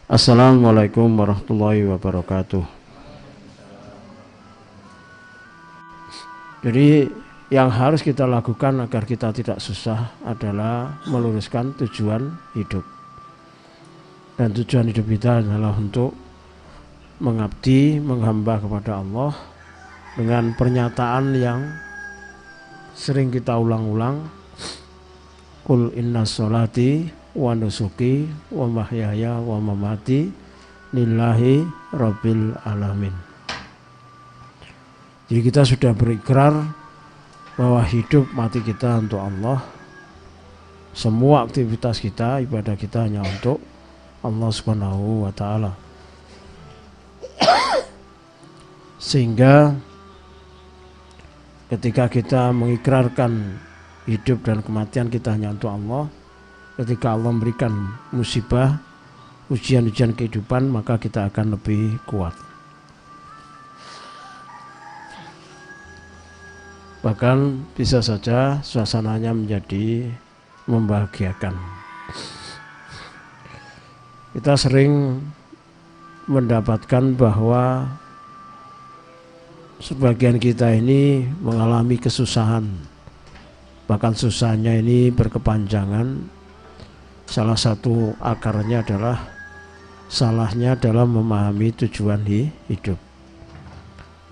Assalamualaikum warahmatullahi wabarakatuh. Jadi yang harus kita lakukan agar kita tidak susah adalah meluruskan tujuan hidup. Dan tujuan hidup kita adalah untuk mengabdi, menghamba kepada Allah dengan pernyataan yang sering kita ulang-ulang. Qul inna sholati wa nusuki wa mahyaya wa mamati lillahi rabbil alamin. Jadi kita sudah berikrar bahwa hidup mati kita untuk Allah. Semua aktivitas kita, ibadah kita hanya untuk Allah Subhanahu wa ta'ala. Sehingga ketika kita mengikrarkan hidup dan kematian kita hanya untuk Allah, ketika Allah memberikan musibah, ujian-ujian kehidupan, maka kita akan lebih kuat. Bahkan bisa saja suasananya menjadi membahagiakan. Kita sering mendapatkan bahwa sebagian kita ini mengalami kesusahan, bahkan susahnya ini berkepanjangan. Salah satu akarnya adalah salahnya dalam memahami tujuan hidup,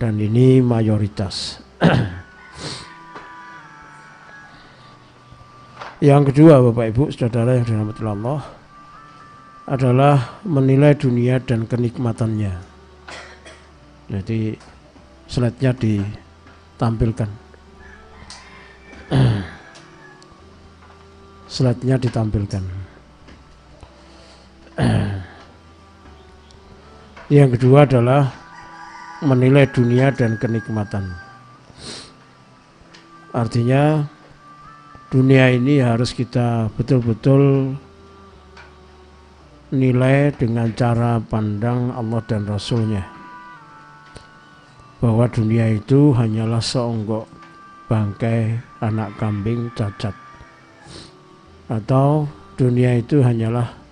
dan ini mayoritas. Yang kedua, Bapak Ibu Saudara yang dirahmati Allah, adalah menilai dunia dan kenikmatannya. Jadi slide-nya ditampilkan. Slide-nya ditampilkan. Yang kedua adalah menilai dunia dan kenikmatan. Artinya dunia ini harus kita betul-betul nilai dengan cara pandang Allah dan Rasulnya, bahwa dunia itu hanyalah seonggok bangkai anak kambing cacat, atau dunia itu hanyalah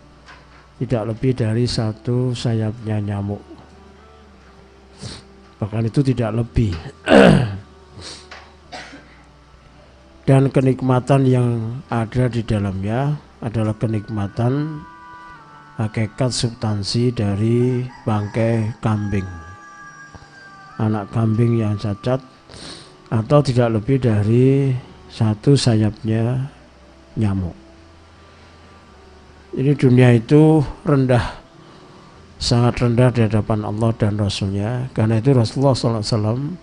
tidak lebih dari satu sayapnya nyamuk, bahkan itu tidak lebih. Dan kenikmatan yang ada di dalamnya adalah kenikmatan hakikat substansi dari bangkai kambing, anak kambing yang cacat, atau tidak lebih dari satu sayapnya nyamuk. Ini dunia itu rendah, sangat rendah di hadapan Allah dan Rasulnya. Karena itu Rasulullah SAW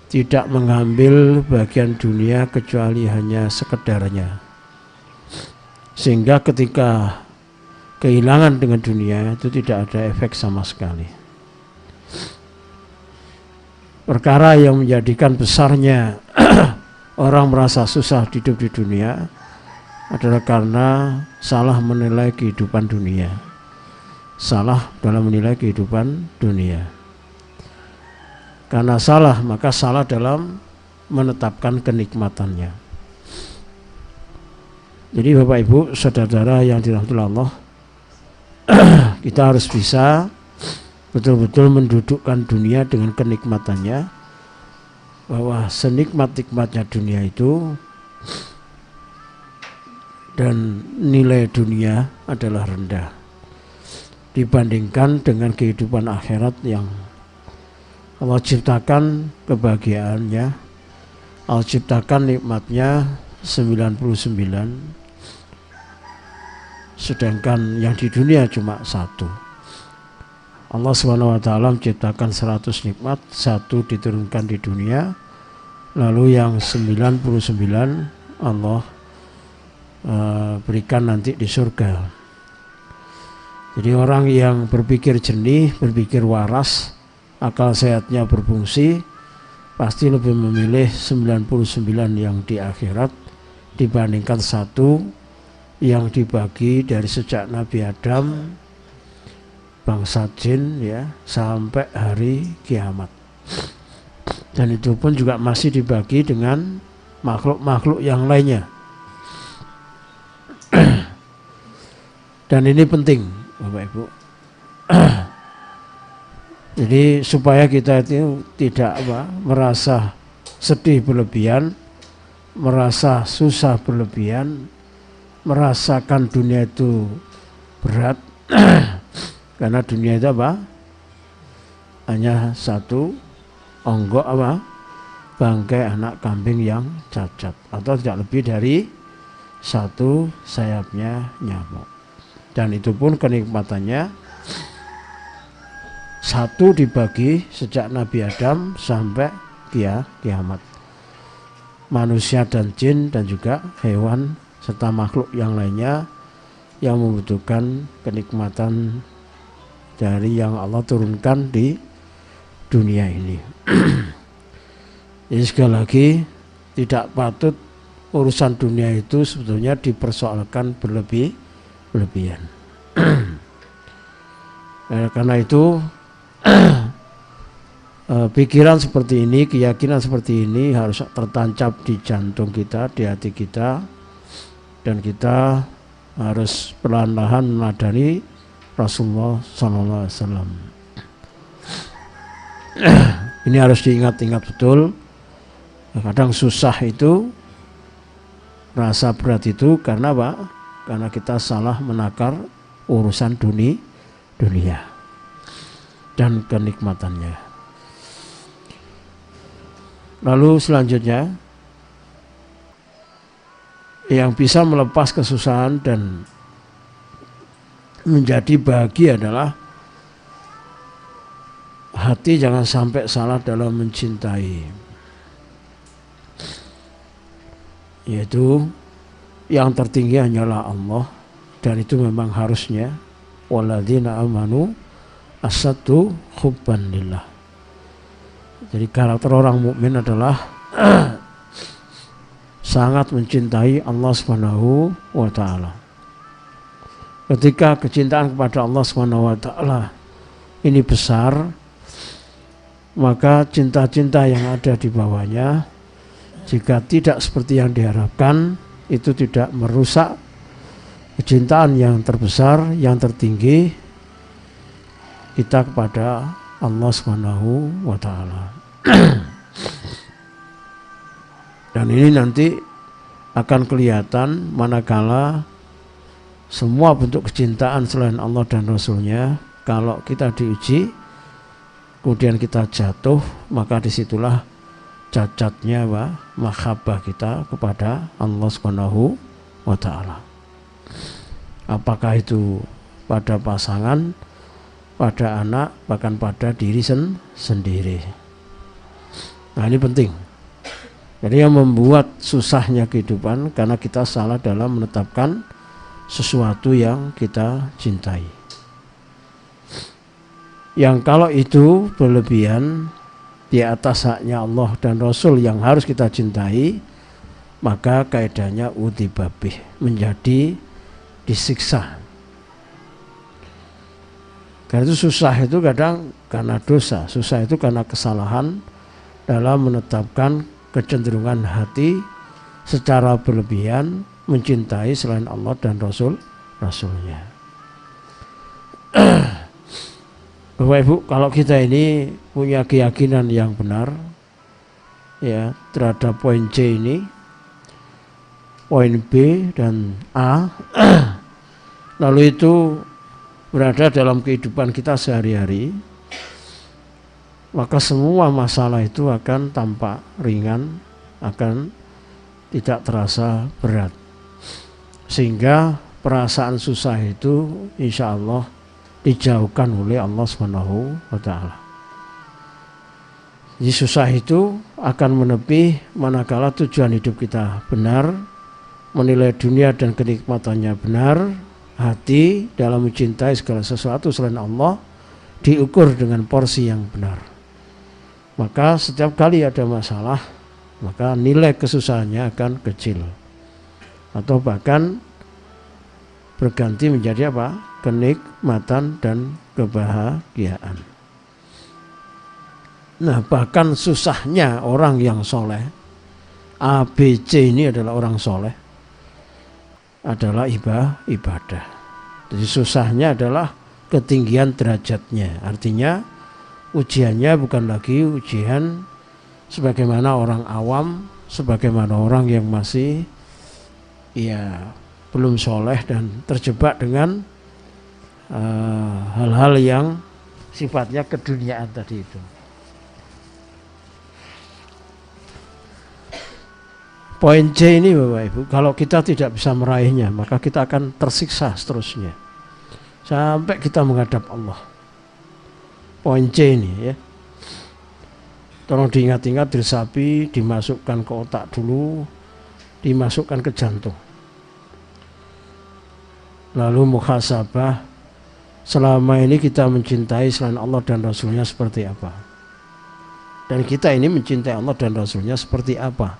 tidak mengambil bagian dunia kecuali hanya sekedarnya. Sehingga ketika kehilangan dengan dunia itu tidak ada efek sama sekali. Perkara yang menjadikan besarnya orang merasa susah hidup di dunia adalah karena salah menilai kehidupan dunia. Salah dalam menilai kehidupan dunia. Karena salah, maka salah dalam menetapkan kenikmatannya. Jadi Bapak Ibu Saudara yang dirahmati Allah, kita harus bisa betul-betul mendudukkan dunia dengan kenikmatannya, bahwa senikmat-nikmatnya dunia itu dan nilai dunia adalah rendah dibandingkan dengan kehidupan akhirat yang Allah ciptakan kebahagiaannya, Allah ciptakan nikmatnya 99, sedangkan yang di dunia cuma satu. Allah SWT menciptakan 100 nikmat, satu diturunkan di dunia, lalu yang 99 Allah berikan nanti di surga. Jadi orang yang berpikir jernih, berpikir waras, akal sehatnya berfungsi, pasti lebih memilih 99 yang di akhirat dibandingkan satu yang dibagi dari sejak Nabi Adam, bangsa jin ya, sampai hari kiamat. Dan itu pun juga masih dibagi dengan makhluk-makhluk yang lainnya. Dan ini penting Bapak Ibu, Jadi supaya kita itu tidak merasa sedih berlebihan, merasa susah berlebihan, merasakan dunia itu berat. Karena dunia itu hanya satu onggok bangkai anak kambing yang cacat, atau tidak lebih dari satu sayapnya nyamuk. Dan itu pun kenikmatannya satu dibagi sejak Nabi Adam sampai kiamat. Manusia dan jin dan juga hewan serta makhluk yang lainnya yang membutuhkan kenikmatan dari yang Allah turunkan di dunia ini. Jadi sekali lagi, tidak patut urusan dunia itu sebetulnya dipersoalkan berlebihan. Karena itu pikiran seperti ini, keyakinan seperti ini harus tertancap di jantung kita, di hati kita, dan kita harus perlahan-lahan meladani Rasulullah SAW. Ini harus diingat-ingat betul. Kadang susah itu, rasa berat itu karena karena kita salah menakar urusan dunia dan kenikmatannya. Lalu selanjutnya, yang bisa melepas kesusahan dan menjadi bahagia adalah hati jangan sampai salah dalam mencintai, yaitu yang tertinggi hanyalah Allah, dan itu memang harusnya walladzina amanu asaddu hubban lillah. Jadi karakter orang mukmin adalah sangat mencintai Allah Subhanahu wa taala. Ketika kecintaan kepada Allah Subhanahu wa taala ini besar, maka cinta-cinta yang ada di bawahnya jika tidak seperti yang diharapkan, itu tidak merusak kecintaan yang terbesar, yang tertinggi kita kepada Allah Subhanahu wa taala. Dan ini nanti akan kelihatan manakala semua bentuk kecintaan selain Allah dan Rasulnya, kalau kita diuji kemudian kita jatuh, maka disitulah cacatnya mahabbah kita kepada Allah Subhanahu wa taala. Apakah itu pada pasangan, pada anak, bahkan pada diri sendiri. Nah, ini penting. Jadi yang membuat susahnya kehidupan karena kita salah dalam menetapkan sesuatu yang kita cintai. Yang kalau itu berlebihan di atas haknya Allah dan Rasul yang harus kita cintai, maka kaidahnya udibabih, menjadi disiksa. Karena itu susah itu kadang karena dosa, susah itu karena kesalahan dalam menetapkan kecenderungan hati secara berlebihan mencintai selain Allah dan Rasulnya. Bapak Ibu, kalau kita ini punya keyakinan yang benar ya terhadap poin C ini, poin B dan A, lalu itu berada dalam kehidupan kita sehari-hari, maka semua masalah itu akan tampak ringan, akan tidak terasa berat, sehingga perasaan susah itu insya Allah dijauhkan oleh Allah Subhanahu wa taala. Jadi susah itu akan menepi manakala tujuan hidup kita benar, menilai dunia dan kenikmatannya benar, hati dalam mencintai segala sesuatu selain Allah diukur dengan porsi yang benar. Maka setiap kali ada masalah, maka nilai kesusahannya akan kecil, atau bahkan berganti menjadi kenikmatan dan kebahagiaan. Nah, bahkan susahnya orang yang soleh, ABC ini adalah orang soleh, adalah ibadah. Jadi susahnya adalah ketinggian derajatnya. Artinya ujiannya bukan lagi ujian sebagaimana orang awam, sebagaimana orang yang masih belum soleh dan terjebak dengan hal-hal yang sifatnya keduniaan tadi itu. Poin C ini Bapak Ibu, kalau kita tidak bisa meraihnya, maka kita akan tersiksa seterusnya sampai kita menghadap Allah. Poin C ini ya, tolong diingat-ingat, diresapi, dimasukkan ke otak dulu, dimasukkan ke jantung. Lalu muhasabah, selama ini kita mencintai selain Allah dan Rasulnya seperti apa, dan kita ini mencintai Allah dan Rasulnya seperti apa.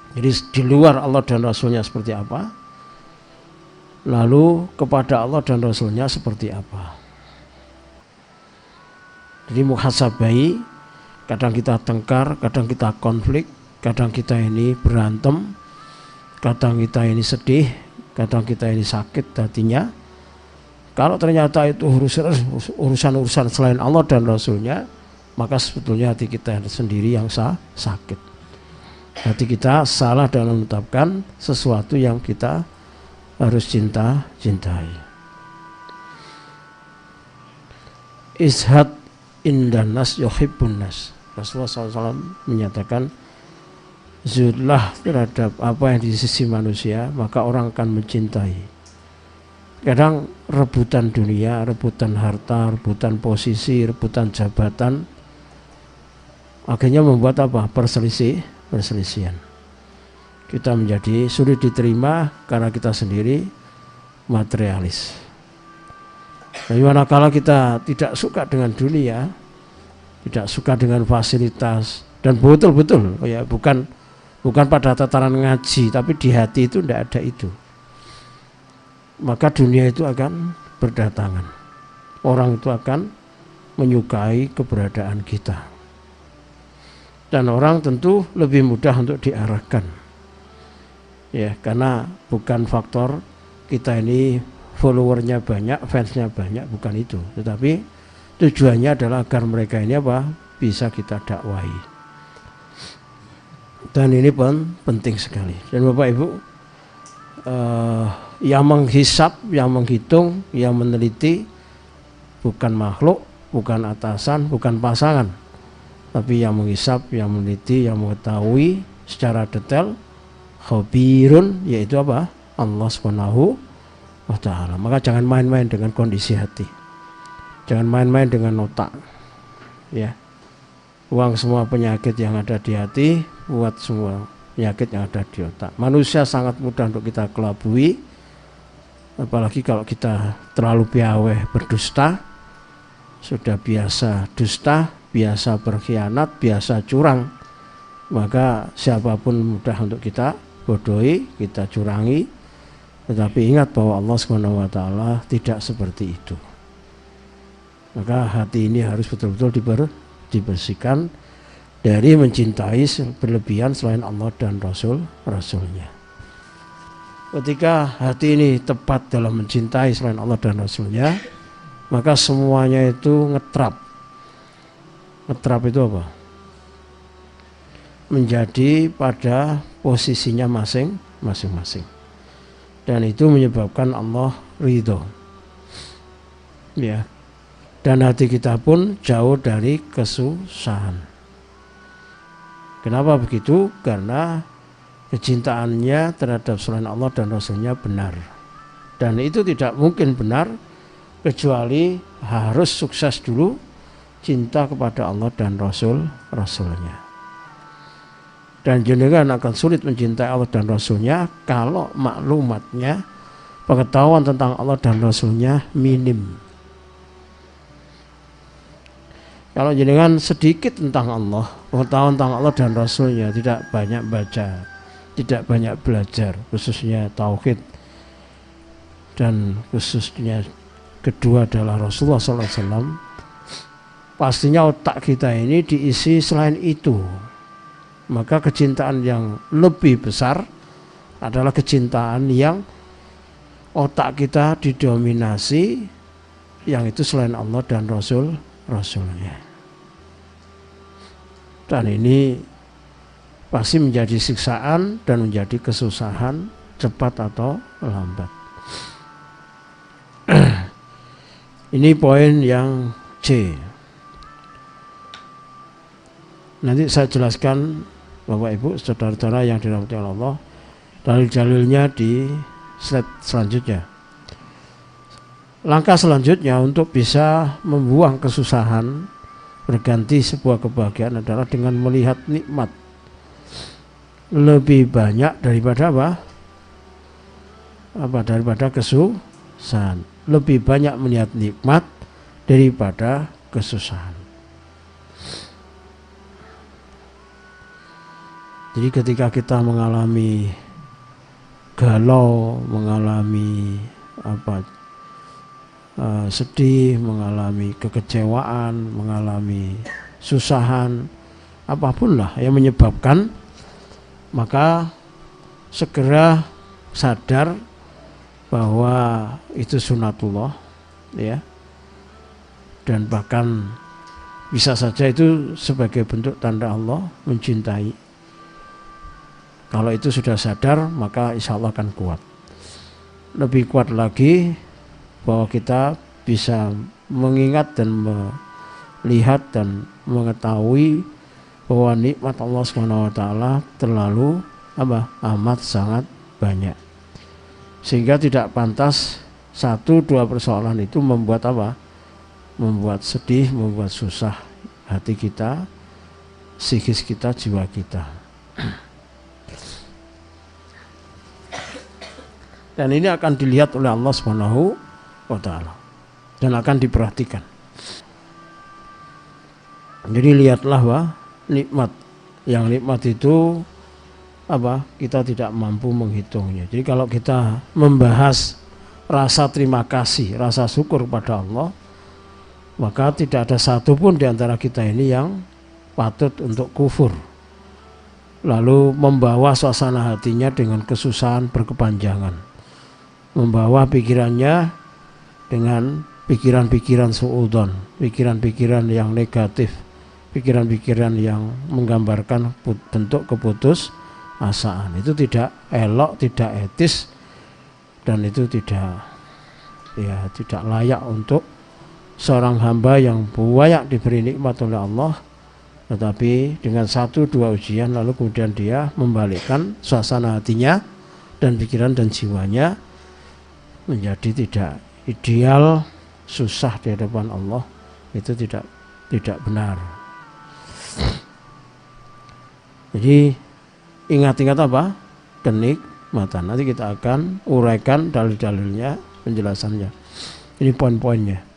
Jadi di luar Allah dan Rasulnya seperti apa, lalu kepada Allah dan Rasulnya seperti apa. Jadi muhasabai, kadang kita tengkar, kadang kita konflik, kadang kita ini berantem, kadang kita ini sedih, kadang kita ini sakit hatinya. Kalau ternyata itu urusan-urusan selain Allah dan Rasulnya, maka sebetulnya hati kita sendiri yang sakit. Hati kita salah dalam menetapkan sesuatu yang kita harus cintai. Ishad indan nas yuhibbun nas. Rasulullah SAW menyatakan, zuhudlah terhadap apa yang di sisi manusia, maka orang akan mencintai. Kadang rebutan dunia, rebutan harta, rebutan posisi, rebutan jabatan, akhirnya membuat apa? Perselisihan. Kita menjadi sulit diterima karena kita sendiri materialis. Tapi manakala kita tidak suka dengan dunia, tidak suka dengan fasilitas, dan betul-betul bukan pada tataran ngaji, tapi di hati itu tidak ada itu, maka dunia itu akan berdatangan. Orang itu akan menyukai keberadaan kita. Dan orang tentu lebih mudah untuk diarahkan, ya, karena bukan faktor kita ini followernya banyak, fansnya banyak, bukan itu, tetapi tujuannya adalah agar mereka ini bisa kita dakwahi. Dan ini pun penting sekali. Dan Bapak Ibu, yang menghisap, yang menghitung, yang meneliti bukan makhluk, bukan atasan, bukan pasangan, tapi yang menghisap, yang meneliti, yang mengetahui secara detail, khabirun, yaitu Allah Subhanahu wa ta'ala. Maka jangan main-main dengan kondisi hati, jangan main-main dengan otak, ya. Buang semua penyakit yang ada di hati, buat semua penyakit yang ada di otak. Manusia sangat mudah untuk kita kelabui, apalagi kalau kita terlalu piaweh berdusta. Sudah biasa dusta, biasa berkhianat, biasa curang, maka siapapun mudah untuk kita bodohi, kita curangi. Tetapi ingat bahwa Allah Subhanahu wa ta'ala tidak seperti itu. Maka hati ini harus betul-betul dibersihkan dari mencintai berlebihan selain Allah dan Rasulnya. Ketika hati ini tepat dalam mencintai selain Allah dan Rasulnya, maka semuanya itu ngetrap. Ngetrap itu apa? Menjadi pada posisinya masing-masing. Dan itu menyebabkan Allah ridho. Ya. Dan hati kita pun jauh dari kesusahan. Kenapa begitu? Karena kecintaannya terhadap selain Allah dan Rasulnya benar. Dan itu tidak mungkin benar kecuali harus sukses dulu cinta kepada Allah dan Rasulnya. Dan jenengan akan sulit mencintai Allah dan Rasulnya kalau maklumatnya, pengetahuan tentang Allah dan Rasulnya minim. Kalau jenengan sedikit tentang Allah, pengetahuan tentang Allah dan Rasulnya, tidak banyak baca, tidak banyak belajar, khususnya tauhid, dan khususnya kedua adalah Rasulullah SAW, pastinya otak kita ini diisi selain itu. Maka kecintaan yang lebih besar adalah kecintaan yang otak kita didominasi, yang itu selain Allah dan Rasulnya. Rasulnya. Dan ini pasti menjadi siksaan dan menjadi kesusahan, cepat atau lambat. Ini poin yang C. Nanti saya jelaskan Bapak Ibu, saudara-saudara yang dirahmati Allah, dalil-dalilnya di slide selanjutnya. Langkah selanjutnya untuk bisa membuang kesusahan, berganti sebuah kebahagiaan adalah dengan melihat nikmat lebih banyak daripada daripada kesusahan. Lebih banyak melihat nikmat daripada kesusahan. Jadi ketika kita mengalami galau, mengalami sedih, mengalami kekecewaan, mengalami susahan, apapun lah yang menyebabkan, maka segera sadar bahwa itu sunatullah, ya, dan bahkan bisa saja itu sebagai bentuk tanda Allah mencintai. Kalau itu sudah sadar, maka insya Allah akan kuat. Lebih kuat lagi bahwa kita bisa mengingat dan melihat dan mengetahui bahwa nikmat Allah SWT terlalu amat sangat banyak, sehingga tidak pantas satu dua persoalan itu membuat membuat sedih, membuat susah hati kita, psikis kita, jiwa kita. Dan ini akan dilihat oleh Allah SWT dan akan diperhatikan. Jadi lihatlah nikmat, yang nikmat itu kita tidak mampu menghitungnya. Jadi kalau kita membahas rasa terima kasih, rasa syukur pada Allah, maka tidak ada satupun di antara kita ini yang patut untuk kufur, lalu membawa suasana hatinya dengan kesusahan berkepanjangan, membawa pikirannya dengan pikiran-pikiran suudzon, pikiran-pikiran yang negatif, pikiran-pikiran yang menggambarkan bentuk keputusasaan. Itu tidak elok, tidak etis, dan itu tidak layak untuk seorang hamba yang banyak diberi nikmat oleh Allah, tetapi dengan satu dua ujian lalu kemudian dia membalikkan suasana hatinya dan pikiran dan jiwanya menjadi tidak ideal, susah di hadapan Allah. Itu tidak benar. Jadi ingat-ingat kenikmatan. Nanti kita akan uraikan dalil-dalilnya, penjelasannya. Ini poin-poinnya.